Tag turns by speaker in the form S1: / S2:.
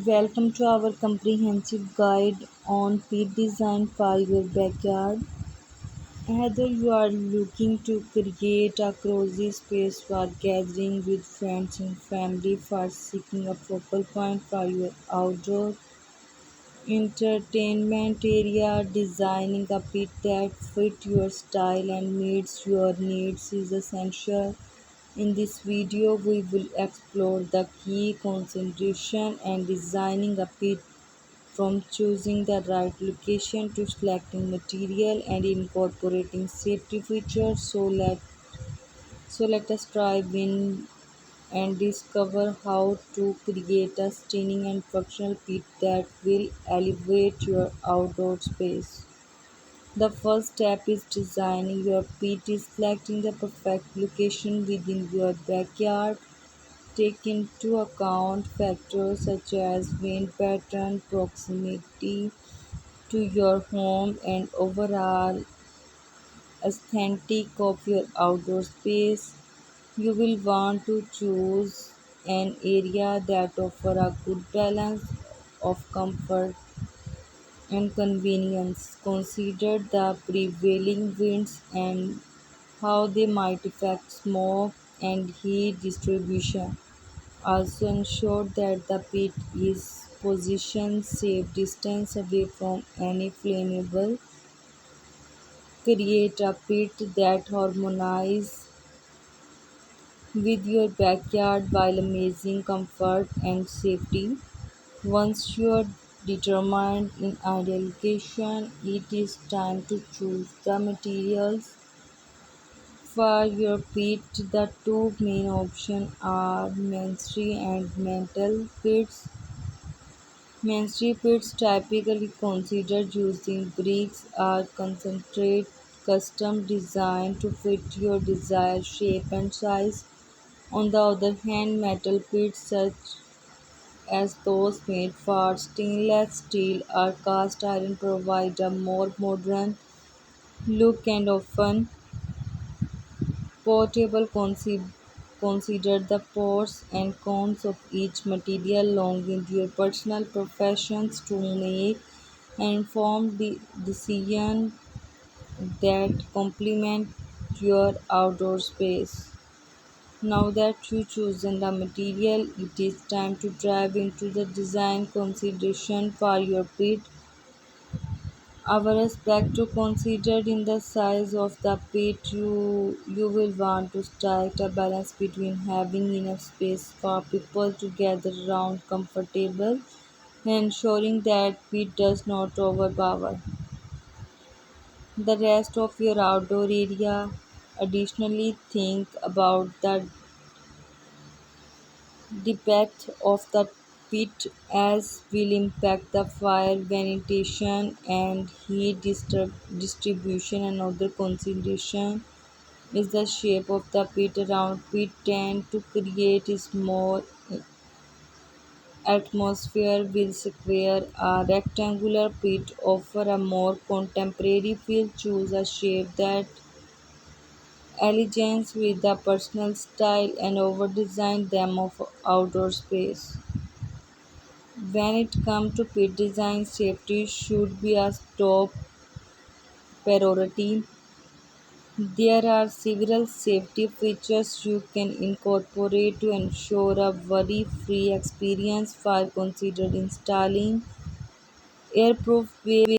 S1: Welcome to our comprehensive guide on pet design for your backyard. Whether you are looking to create a cozy space for gathering with friends and family, for seeking a focal point for your outdoor entertainment area, designing a pet that fits your style and meets your needs is essential. In this video, we will explore the key concentration and designing a pet from choosing the right location to selecting material and incorporating safety features. So let us dive in and discover how to create a stunning and functional pit that will elevate your outdoor space. The first step is designing your pit is selecting the perfect location within your backyard. Take into account factors such as wind pattern, proximity to your home, and overall aesthetic of your outdoor space. You will want to choose an area that offers a good balance of comfort and convenience. Consider the prevailing winds and how they might affect smoke and heat distribution. Also ensure that the pit is positioned safe distance away from any flammable. Create a pit that harmonizes with your backyard while amazing comfort and safety. Once you are determined in ideal location, it is time to choose the materials for your pit. The two main options are masonry and metal pits. Masonry pits, typically considered using bricks, are concentrate custom designed to fit your desired shape and size. On the other hand, metal pits such as those made for stainless steel or cast iron provide a more modern look and often portable. Consider the pros and cons of each material along with your personal preferences to make an informed decision that complement your outdoor space. Now that you've chosen the material, it is time to dive into the design consideration for your pit. Our aspect to consider in the size of the pit. You will want to strike a balance between having enough space for people to gather around comfortable and ensuring that pit does not overpower the rest of your outdoor area. Additionally, think about the depth of the pit as will impact the fire ventilation and heat distribution. Another consideration is the shape of the pit. Around pit tend to create a small atmosphere, with square or rectangular pit offer a more contemporary feel. Choose a shape that elegance with the personal style and over design them of outdoor space. When it comes to pit design, safety should be a top priority. There are several safety features you can incorporate to ensure a worry-free experience. For consider installing airproof